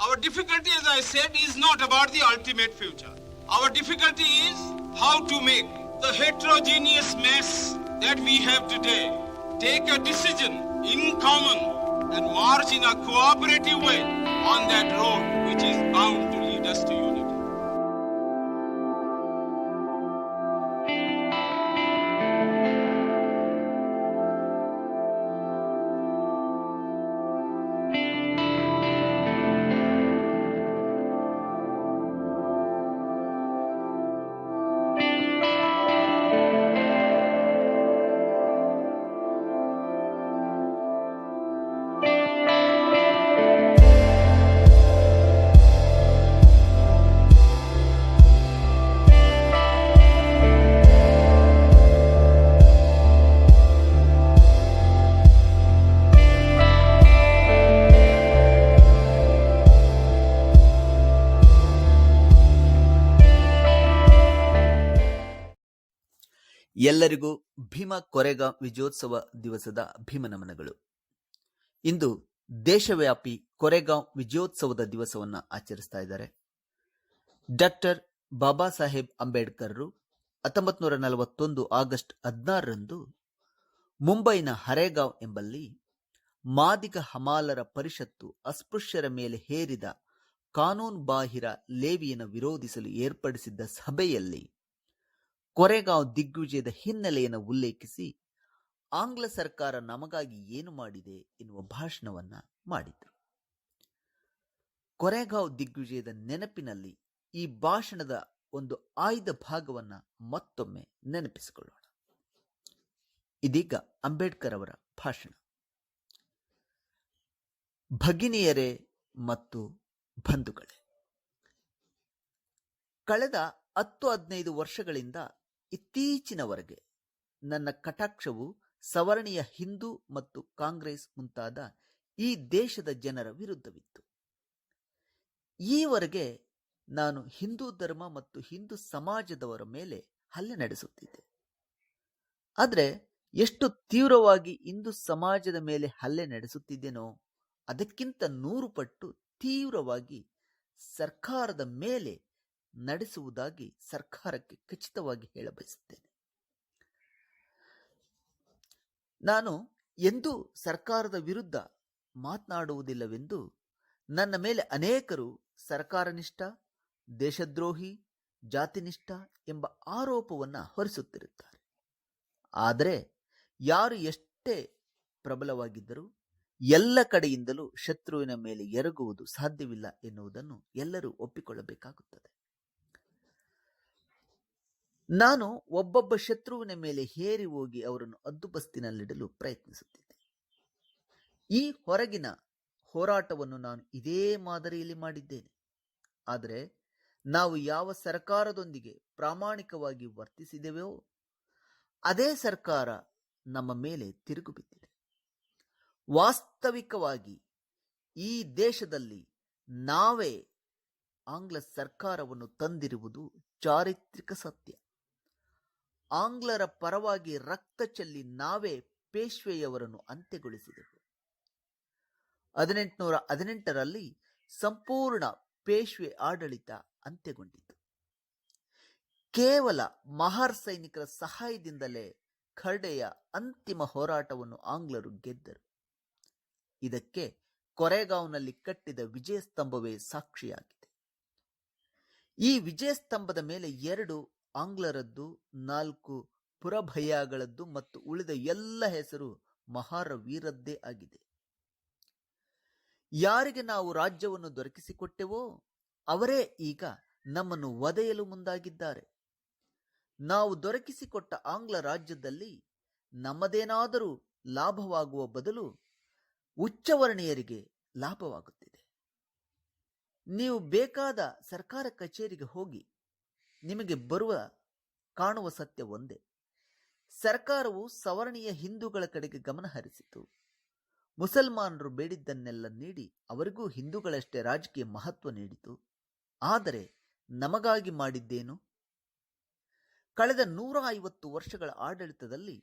Our difficulty, as I said, is not about the ultimate future. Our difficulty is how to make the heterogeneous mess that we have today take a decision in common and march in a cooperative way on that road which is bound to lead us to unity. ಎಲ್ಲರಿಗೂ ಭೀಮ ಕೊರೆಗಾಂವ್ ವಿಜಯೋತ್ಸವ ದಿವಸದ ಭೀಮನಮನಗಳು. ಇಂದು ದೇಶವ್ಯಾಪಿ ಕೊರೆಗಾಂವ್ ವಿಜಯೋತ್ಸವದ ದಿವಸವನ್ನು ಆಚರಿಸ್ತಾ ಇದ್ದಾರೆ. Doctor Baba Saheb Ambedkar 1941 August 16ರಂದು ಮುಂಬೈನ ಹರೇಗಾಂವ್ ಎಂಬಲ್ಲಿ ಮಾದಿಗ ಹಮಾಲರ ಪರಿಷತ್ತು ಅಸ್ಪೃಶ್ಯರ ಮೇಲೆ ಹೇರಿದ ಕಾನೂನು ಬಾಹಿರ ಲೇವಿಯನ್ನು ವಿರೋಧಿಸಲು ಏರ್ಪಡಿಸಿದ್ದ ಸಭೆಯಲ್ಲಿ ಕೊರೆಗಾಂವ್ ದಿಗ್ವಿಜಯದ ಹಿನ್ನೆಲೆಯನ್ನು ಉಲ್ಲೇಖಿಸಿ ಆಂಗ್ಲ ಸರ್ಕಾರ ನಮಗಾಗಿ ಏನು ಮಾಡಿದೆ ಎನ್ನುವ ಭಾಷಣವನ್ನ ಮಾಡಿದರು. ಕೊರೆಗಾಂವ್ ದಿಗ್ವಿಜಯದ ನೆನಪಿನಲ್ಲಿ ಈ ಭಾಷಣದ ಒಂದು ಆಯ್ದ ಭಾಗವನ್ನ ಮತ್ತೊಮ್ಮೆ ನೆನಪಿಸಿಕೊಳ್ಳೋಣ. ಇದೀಗ ಅಂಬೇಡ್ಕರ್ ಅವರ ಭಾಷಣ. ಭಗಿನಿಯರೇ ಮತ್ತು ಬಂಧುಗಳೇ, ಕಳೆದ 10-15 ವರ್ಷಗಳಿಂದ ಇತ್ತೀಚಿನವರೆಗೆ ನನ್ನ ಕಟಾಕ್ಷವು ಸವರ್ಣೀಯ ಹಿಂದೂ ಮತ್ತು ಕಾಂಗ್ರೆಸ್ ಮುಂತಾದ ಈ ದೇಶದ ಜನರ ವಿರುದ್ಧವಿತ್ತು. ಈವರೆಗೆ ನಾನು ಹಿಂದೂ ಧರ್ಮ ಮತ್ತು ಹಿಂದೂ ಸಮಾಜದವರ ಮೇಲೆ ಹಲ್ಲೆ ನಡೆಸುತ್ತಿದ್ದೆ. ಆದರೆ ಎಷ್ಟು ತೀವ್ರವಾಗಿ ಹಿಂದೂ ಸಮಾಜದ ಮೇಲೆ ಹಲ್ಲೆ ನಡೆಸುತ್ತಿದ್ದೇನೋ ಅದಕ್ಕಿಂತ 100 ಪಟ್ಟು ತೀವ್ರವಾಗಿ ಸರ್ಕಾರದ ಮೇಲೆ ನಡೆಸುವುದಾಗಿ ಸರ್ಕಾರಕ್ಕೆ ಖಚಿತವಾಗಿ ಹೇಳಬಯಸುತ್ತೇನೆ. ನಾನು ಎಂದೂ ಸರ್ಕಾರದ ವಿರುದ್ಧ ಮಾತನಾಡುವುದಿಲ್ಲವೆಂದು ನನ್ನ ಮೇಲೆ ಅನೇಕರು ಸರ್ಕಾರನಿಷ್ಠ, ದೇಶದ್ರೋಹಿ, ಜಾತಿನಿಷ್ಠ ಎಂಬ ಆರೋಪವನ್ನು ಹೊರಿಸುತ್ತಿರುತ್ತಾರೆ. ಆದರೆ ಯಾರು ಎಷ್ಟೇ ಪ್ರಬಲವಾಗಿದ್ದರೂ ಎಲ್ಲ ಕಡೆಯಿಂದಲೂ ಶತ್ರುವಿನ ಮೇಲೆ ಎರಗುವುದು ಸಾಧ್ಯವಿಲ್ಲ ಎನ್ನುವುದನ್ನು ಎಲ್ಲರೂ ಒಪ್ಪಿಕೊಳ್ಳಬೇಕಾಗುತ್ತದೆ. ನಾನು ಒಬ್ಬೊಬ್ಬ ಶತ್ರುವಿನ ಮೇಲೆ ಹೇರಿ ಹೋಗಿ ಅವರನ್ನು ಹದ್ದುಬಸ್ತಿನಲ್ಲಿಡಲು ಪ್ರಯತ್ನಿಸುತ್ತಿದ್ದೆ. ಈ ಹೊರಗಿನ ಹೋರಾಟವನ್ನು ನಾನು ಇದೇ ಮಾದರಿಯಲ್ಲಿ ಮಾಡಿದ್ದೇನೆ. ಆದರೆ ನಾವು ಯಾವ ಸರ್ಕಾರದೊಂದಿಗೆ ಪ್ರಾಮಾಣಿಕವಾಗಿ ವರ್ತಿಸಿದೆವೋ ಅದೇ ಸರ್ಕಾರ ನಮ್ಮ ಮೇಲೆ ತಿರುಗು ಬಿದ್ದಿದೆ. ವಾಸ್ತವಿಕವಾಗಿ ಈ ದೇಶದಲ್ಲಿ ನಾವೇ ಆಂಗ್ಲ ಸರ್ಕಾರವನ್ನು ತಂದಿರುವುದು ಚಾರಿತ್ರಿಕ ಸತ್ಯ. ಆಂಗ್ಲರ ಪರವಾಗಿ ರಕ್ತ ಚೆಲ್ಲಿ ನಾವೇ ಪೇಶ್ವೆಯವರನ್ನು ಅಂತ್ಯಗೊಳಿಸಿದೆವು. 1818ರಲ್ಲಿ ಸಂಪೂರ್ಣ ಪೇಶ್ವೆ ಆಡಳಿತ ಅಂತ್ಯಗೊಂಡಿತು. ಕೇವಲ ಮಹಾರ್ ಸೈನಿಕರ ಸಹಾಯದಿಂದಲೇ ಖರ್ಡೆಯ ಅಂತಿಮ ಹೋರಾಟವನ್ನು ಆಂಗ್ಲರು ಗೆದ್ದರು. ಇದಕ್ಕೆ ಕೊರೆಗಾಂವ್ನಲ್ಲಿ ಕಟ್ಟಿದ ವಿಜಯ ಸ್ತಂಭವೇ ಸಾಕ್ಷಿಯಾಗಿದೆ. ಈ ವಿಜಯ ಸ್ತಂಭದ ಮೇಲೆ 2 ಆಂಗ್ಲರದ್ದು, 4 ಪುರಭಯ್ಯಾಗಳದ್ದು ಮತ್ತು ಉಳಿದ ಎಲ್ಲ ಹೆಸರು ಮಹಾರ ವೀರದ್ದೇ ಆಗಿದೆ. ಯಾರಿಗೆ ನಾವು ರಾಜ್ಯವನ್ನು ದೊರಕಿಸಿಕೊಟ್ಟೆವೋ ಅವರೇ ಈಗ ನಮ್ಮನ್ನು ವಧೆಯಲು ಮುಂದಾಗಿದ್ದಾರೆ. ನಾವು ದೊರಕಿಸಿಕೊಟ್ಟ ಆಂಗ್ಲ ರಾಜ್ಯದಲ್ಲಿ ನಮ್ಮದೇನಾದರೂ ಲಾಭವಾಗುವ ಬದಲು ಉಚ್ಚವರ್ಣೀಯರಿಗೆ ಲಾಭವಾಗುತ್ತಿದೆ. ನೀವು ಬೇಕಾದ ಸರ್ಕಾರ ಕಚೇರಿಗೆ ಹೋಗಿ, ನಿಮಗೆ ಕಾಣುವ ಸತ್ಯ ಒಂದೇ. ಸರ್ಕಾರವು ಸವರ್ಣೀಯ ಹಿಂದೂಗಳ ಕಡೆಗೆ ಗಮನ ಹರಿಸಿತು. ಮುಸಲ್ಮಾನರು ಬೇಡಿದ್ದನ್ನೆಲ್ಲ ನೀಡಿ ಅವರಿಗೂ ಹಿಂದೂಗಳಷ್ಟೇ ರಾಜಕೀಯ ಮಹತ್ವ ನೀಡಿತು. ಆದರೆ ನಮಗಾಗಿ ಮಾಡಿದ್ದೇನು? ಕಳೆದ 150 ವರ್ಷಗಳ ಆಡಳಿತದಲ್ಲಿ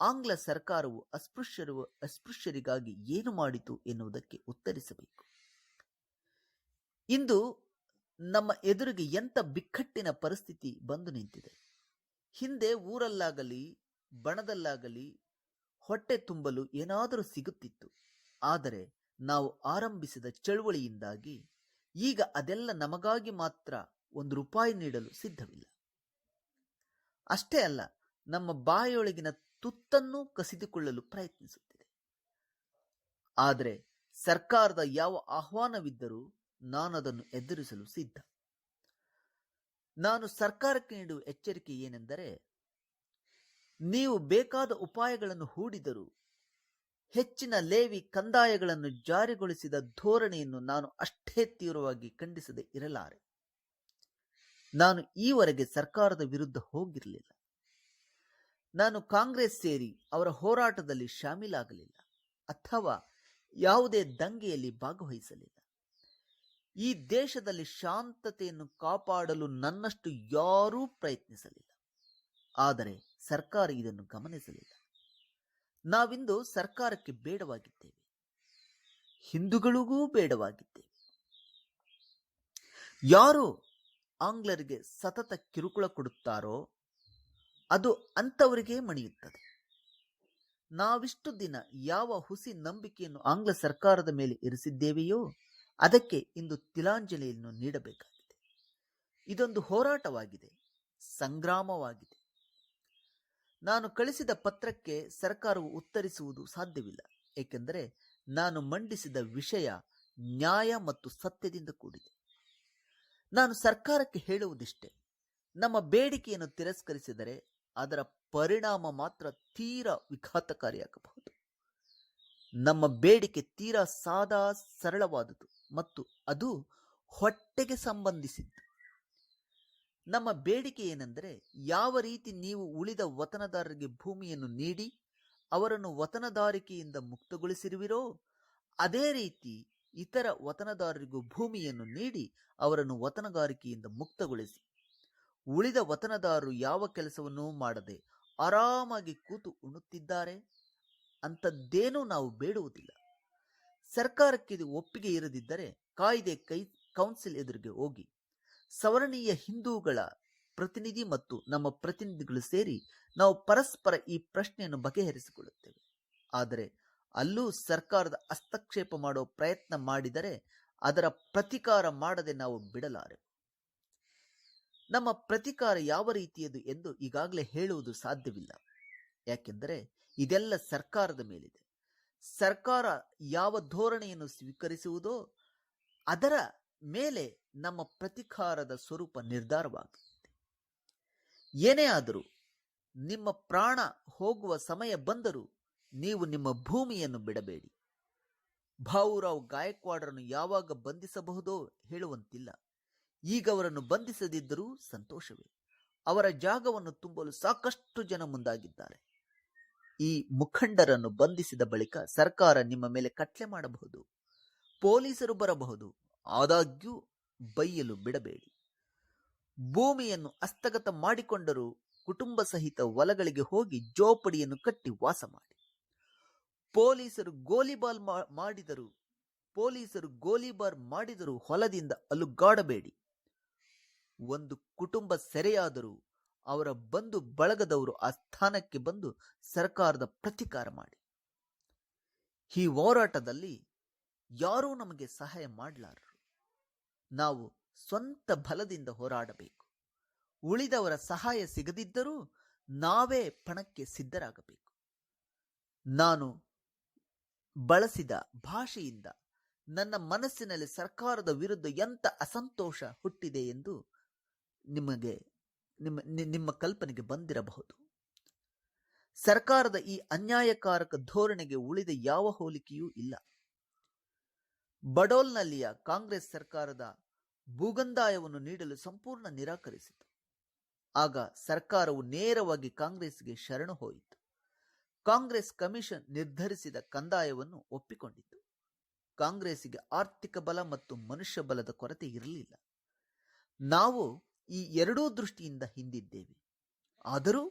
ಆಂಗ್ಲ ಸರ್ಕಾರವು ಅಸ್ಪೃಶ್ಯರಿಗಾಗಿ ಏನು ಮಾಡಿತು ಎನ್ನುವುದಕ್ಕೆ ಉತ್ತರಿಸಬೇಕು. ಇಂದು ನಮ್ಮ ಎದುರಿಗೆ ಎಂಥ ಬಿಕ್ಕಟ್ಟಿನ ಪರಿಸ್ಥಿತಿ ಬಂದು ನಿಂತಿದೆ. ಹಿಂದೆ ಊರಲ್ಲಾಗಲಿ ಬಣದಲ್ಲಾಗಲಿ ಹೊಟ್ಟೆ ತುಂಬಲು ಏನಾದರೂ ಸಿಗುತ್ತಿತ್ತು. ಆದರೆ ನಾವು ಆರಂಭಿಸಿದ ಚಳುವಳಿಯಿಂದಾಗಿ ಈಗ ಅದೆಲ್ಲ ನಮಗಾಗಿ ಮಾತ್ರ ₹1 ನೀಡಲು ಸಿದ್ಧವಿಲ್ಲ. ಅಷ್ಟೇ ಅಲ್ಲ, ನಮ್ಮ ಬಾಯೊಳಗಿನ ತುತ್ತನ್ನು ಕಸಿದುಕೊಳ್ಳಲು ಪ್ರಯತ್ನಿಸುತ್ತಿದೆ. ಆದರೆ ಸರ್ಕಾರದ ಯಾವ ಆಹ್ವಾನವಿದ್ದರೂ ನಾನದನ್ನು ಎದುರಿಸಲು ಸಿದ್ಧ. ನಾನು ಸರ್ಕಾರಕ್ಕೆ ನೀಡುವ ಎಚ್ಚರಿಕೆ ಏನೆಂದರೆ, ನೀವು ಬೇಕಾದ ಉಪಾಯಗಳನ್ನು ಹೂಡಿದರೂ ಹೆಚ್ಚಿನ ಲೇವಿ ಕಂದಾಯಗಳನ್ನು ಜಾರಿಗೊಳಿಸಿದ ಧೋರಣೆಯನ್ನು ನಾನು ಅಷ್ಟೇ ತೀವ್ರವಾಗಿ ಖಂಡಿಸದೆ ಇರಲಾರೆ. ನಾನು ಈವರೆಗೆ ಸರ್ಕಾರದ ವಿರುದ್ಧ ಹೋಗಿರಲಿಲ್ಲ. ನಾನು ಕಾಂಗ್ರೆಸ್ ಸೇರಿ ಅವರ ಹೋರಾಟದಲ್ಲಿ ಶಾಮೀಲಾಗಲಿಲ್ಲ ಅಥವಾ ಯಾವುದೇ ದಂಗೆಯಲ್ಲಿ ಭಾಗವಹಿಸಲಿಲ್ಲ. ಈ ದೇಶದಲ್ಲಿ ಶಾಂತತೆಯನ್ನು ಕಾಪಾಡಲು ನನ್ನಷ್ಟು ಯಾರೂ ಪ್ರಯತ್ನಿಸಲಿಲ್ಲ. ಆದರೆ ಸರ್ಕಾರ ಇದನ್ನು ಗಮನಿಸಲಿಲ್ಲ. ನಾವಿಂದು ಸರ್ಕಾರಕ್ಕೆ ಬೇಡವಾಗಿದ್ದೇವೆ, ಹಿಂದೂಗಳಿಗೂ ಬೇಡವಾಗಿದ್ದೇವೆ. ಯಾರು ಆಂಗ್ಲರಿಗೆ ಸತತ ಕಿರುಕುಳ ಕೊಡುತ್ತಾರೋ ಅದು ಅಂಥವರಿಗೆ ಮಣಿಯುತ್ತದೆ. ನಾವಿಷ್ಟು ದಿನ ಯಾವ ಹುಸಿ ನಂಬಿಕೆಯನ್ನು ಆಂಗ್ಲ ಸರ್ಕಾರದ ಮೇಲೆ ಇರಿಸಿದ್ದೇವೆಯೋ ಅದಕ್ಕೆ ಇಂದು ತಿಲಾಂಜಲಿಯನ್ನು ನೀಡಬೇಕಾಗಿದೆ. ಇದೊಂದು ಹೋರಾಟವಾಗಿದೆ, ಸಂಗ್ರಾಮವಾಗಿದೆ. ನಾನು ಕಳಿಸಿದ ಪತ್ರಕ್ಕೆ ಸರ್ಕಾರವು ಉತ್ತರಿಸುವುದು ಸಾಧ್ಯವಿಲ್ಲ, ಏಕೆಂದರೆ ನಾನು ಮಂಡಿಸಿದ ವಿಷಯ ನ್ಯಾಯ ಮತ್ತು ಸತ್ಯದಿಂದ ಕೂಡಿದೆ. ನಾನು ಸರ್ಕಾರಕ್ಕೆ ಹೇಳುವುದಿಷ್ಟೇ, ನಮ್ಮ ಬೇಡಿಕೆಯನ್ನು ತಿರಸ್ಕರಿಸಿದರೆ ಅದರ ಪರಿಣಾಮ ಮಾತ್ರ ತೀರಾ ವಿಘಾತಕಾರಿಯಾಗಬಹುದು. ನಮ್ಮ ಬೇಡಿಕೆ ತೀರಾ ಸಾದಾ ಸರಳವಾದುದು ಮತ್ತು ಅದು ಹೊಟ್ಟೆಗೆ ಸಂಬಂಧಿಸಿದ್ದು. ನಮ್ಮ ಬೇಡಿಕೆ ಏನೆಂದರೆ, ಯಾವ ರೀತಿ ನೀವು ಉಳಿದ ವತನದಾರರಿಗೆ ಭೂಮಿಯನ್ನು ನೀಡಿ ಅವರನ್ನು ವತನದಾರಿಕೆಯಿಂದ ಮುಕ್ತಗೊಳಿಸಿರುವಿರೋ ಅದೇ ರೀತಿ ಇತರ ವತನದಾರರಿಗೂ ಭೂಮಿಯನ್ನು ನೀಡಿ ಅವರನ್ನು ವತನಗಾರಿಕೆಯಿಂದ ಮುಕ್ತಗೊಳಿಸಿ. ಉಳಿದ ವತನದಾರರು ಯಾವ ಕೆಲಸವನ್ನೂ ಮಾಡದೆ ಆರಾಮಾಗಿ ಕೂತು ಉಣ್ಣುತ್ತಿದ್ದಾರೆ. ಅಂಥದ್ದೇನೂ ನಾವು ಬೇಡುವುದಿಲ್ಲ. ಸರ್ಕಾರಕ್ಕೆ ಇದು ಒಪ್ಪಿಗೆ ಇರದಿದ್ದರೆ ಕಾಯ್ದೆ ಕೌನ್ಸಿಲ್ ಎದುರಿಗೆ ಹೋಗಿ ಸವರ್ಣೀಯ ಹಿಂದೂಗಳ ಪ್ರತಿನಿಧಿ ಮತ್ತು ನಮ್ಮ ಪ್ರತಿನಿಧಿಗಳು ಸೇರಿ ನಾವು ಪರಸ್ಪರ ಈ ಪ್ರಶ್ನೆಯನ್ನು ಬಗೆಹರಿಸಿಕೊಳ್ಳುತ್ತೇವೆ. ಆದರೆ ಅಲ್ಲೂ ಸರ್ಕಾರದ ಹಸ್ತಕ್ಷೇಪ ಮಾಡುವ ಪ್ರಯತ್ನ ಮಾಡಿದರೆ ಅದರ ಪ್ರತಿಕಾರ ಮಾಡದೆ ನಾವು ಬಿಡಲಾರೆವು. ನಮ್ಮ ಪ್ರತಿಕಾರ ಯಾವ ರೀತಿಯದು ಎಂದು ಈಗಾಗಲೇ ಹೇಳುವುದು ಸಾಧ್ಯವಿಲ್ಲ, ಯಾಕೆಂದರೆ ಇದೆಲ್ಲ ಸರ್ಕಾರದ ಮೇಲಿದೆ. ಸರ್ಕಾರ ಯಾವ ಧೋರಣೆಯನ್ನು ಸ್ವೀಕರಿಸುವುದೋ ಅದರ ಮೇಲೆ ನಮ್ಮ ಪ್ರತಿಕಾರದ ಸ್ವರೂಪ ನಿರ್ಧಾರವಾಗುತ್ತದೆ. ಏನೇ ಆದರೂ ನಿಮ್ಮ ಪ್ರಾಣ ಹೋಗುವ ಸಮಯ ಬಂದರೂ ನೀವು ನಿಮ್ಮ ಭೂಮಿಯನ್ನು ಬಿಡಬೇಡಿ. ಭಾವುರಾವ್ ಗಾಯಕ್ವಾಡರನ್ನು ಯಾವಾಗ ಬಂಧಿಸಬಹುದೋ ಹೇಳುವಂತಿಲ್ಲ. ಈಗ ಅವರನ್ನು ಬಂಧಿಸದಿದ್ದರೂ ಸಂತೋಷವೇ. ಅವರ ಜಾಗವನ್ನು ತುಂಬಲು ಸಾಕಷ್ಟು ಜನ ಮುಂದಾಗಿದ್ದಾರೆ. ಈ ಮುಖಂಡರನ್ನು ಬಂಧಿಸಿದ ಬಳಿಕ ಸರ್ಕಾರ ನಿಮ್ಮ ಮೇಲೆ ಕಟ್ಲೆ ಮಾಡಬಹುದು, ಪೊಲೀಸರು ಬರಬಹುದು. ಆದಾಗ್ಯೂ ಬೈಯಲು ಬಿಡಬೇಡಿ. ಭೂಮಿಯನ್ನು ಹಸ್ತಗತ ಮಾಡಿಕೊಂಡರೂ ಕುಟುಂಬ ಸಹಿತ ಹೊಲಗಳಿಗೆ ಹೋಗಿ ಜೋಪಡಿಯನ್ನು ಕಟ್ಟಿ ವಾಸ ಮಾಡಿ. ಪೊಲೀಸರು ಗೋಲಿಬಾರ್ ಮಾಡಿದರೂ ಹೊಲದಿಂದ ಅಲುಗಾಡಬೇಡಿ. ಒಂದು ಕುಟುಂಬ ಸೆರೆಯಾದರೂ ಅವರ ಬಂಧು ಬಳಗದವರು ಆ ಸ್ಥಾನಕ್ಕೆ ಬಂದು ಸರ್ಕಾರದ ಪ್ರತಿಕಾರ ಮಾಡಿ. ಈ ಹೋರಾಟದಲ್ಲಿ ಯಾರೂ ನಮಗೆ ಸಹಾಯ ಮಾಡಲಾರರು. ನಾವು ಸ್ವಂತ ಬಲದಿಂದ ಹೋರಾಡಬೇಕು. ಉಳಿದವರ ಸಹಾಯ ಸಿಗದಿದ್ದರೂ ನಾವೇ ಪಣಕ್ಕೆ ಸಿದ್ಧರಾಗಬೇಕು. ನಾನು ಬಳಸಿದ ಭಾಷೆಯಿಂದ ನನ್ನ ಮನಸ್ಸಿನಲ್ಲಿ ಸರ್ಕಾರದ ವಿರುದ್ಧ ಎಂಥ ಅಸಂತೋಷ ಹುಟ್ಟಿದೆ ಎಂದು ನಿಮ್ಮ ಕಲ್ಪನೆಗೆ ಬಂದಿರಬಹುದು. ಸರ್ಕಾರದ ಈ ಅನ್ಯಾಯಕಾರಕ ಧೋರಣೆಗೆ ಉಳಿದ ಯಾವ ಹೋಲಿಕೆಯೂ ಇಲ್ಲ. ಬಡೋಲ್ನಲ್ಲಿಯ ಕಾಂಗ್ರೆಸ್ ಸರ್ಕಾರದ ಭೂಗಂದಾಯವನ್ನು ನೀಡಲು ಸಂಪೂರ್ಣ ನಿರಾಕರಿಸಿತು. ಆಗ ಸರ್ಕಾರವು ನೇರವಾಗಿ ಕಾಂಗ್ರೆಸ್ಗೆ ಶರಣು ಹೋಯಿತು. ಕಾಂಗ್ರೆಸ್ ಕಮಿಷನ್ ನಿರ್ಧರಿಸಿದ ಕಂದಾಯವನ್ನು ಒಪ್ಪಿಕೊಂಡಿತು. ಕಾಂಗ್ರೆಸ್ಸಿಗೆ ಆರ್ಥಿಕ ಬಲ ಮತ್ತು ಮನುಷ್ಯ ಬಲದ ಕೊರತೆ ಇರಲಿಲ್ಲ. ನಾವು ಈ ಎರಡೂ ದೃಷ್ಟಿಯಿಂದ ಹಿಂದಿದ್ದೇವೆ. ಆದರೂ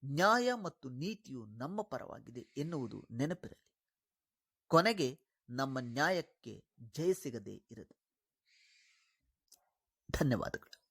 ನ್ಯಾಯ ಮತ್ತು ನೀತಿಯು ನಮ್ಮ ಪರವಾಗಿದೆ ಎನ್ನುವುದು ನೆನಪಿರಲಿ. ಕೊನೆಗೆ ನಮ್ಮ ನ್ಯಾಯಕ್ಕೆ ಜಯ ಸಿಗದೇ ಇರದು. ಧನ್ಯವಾದಗಳು.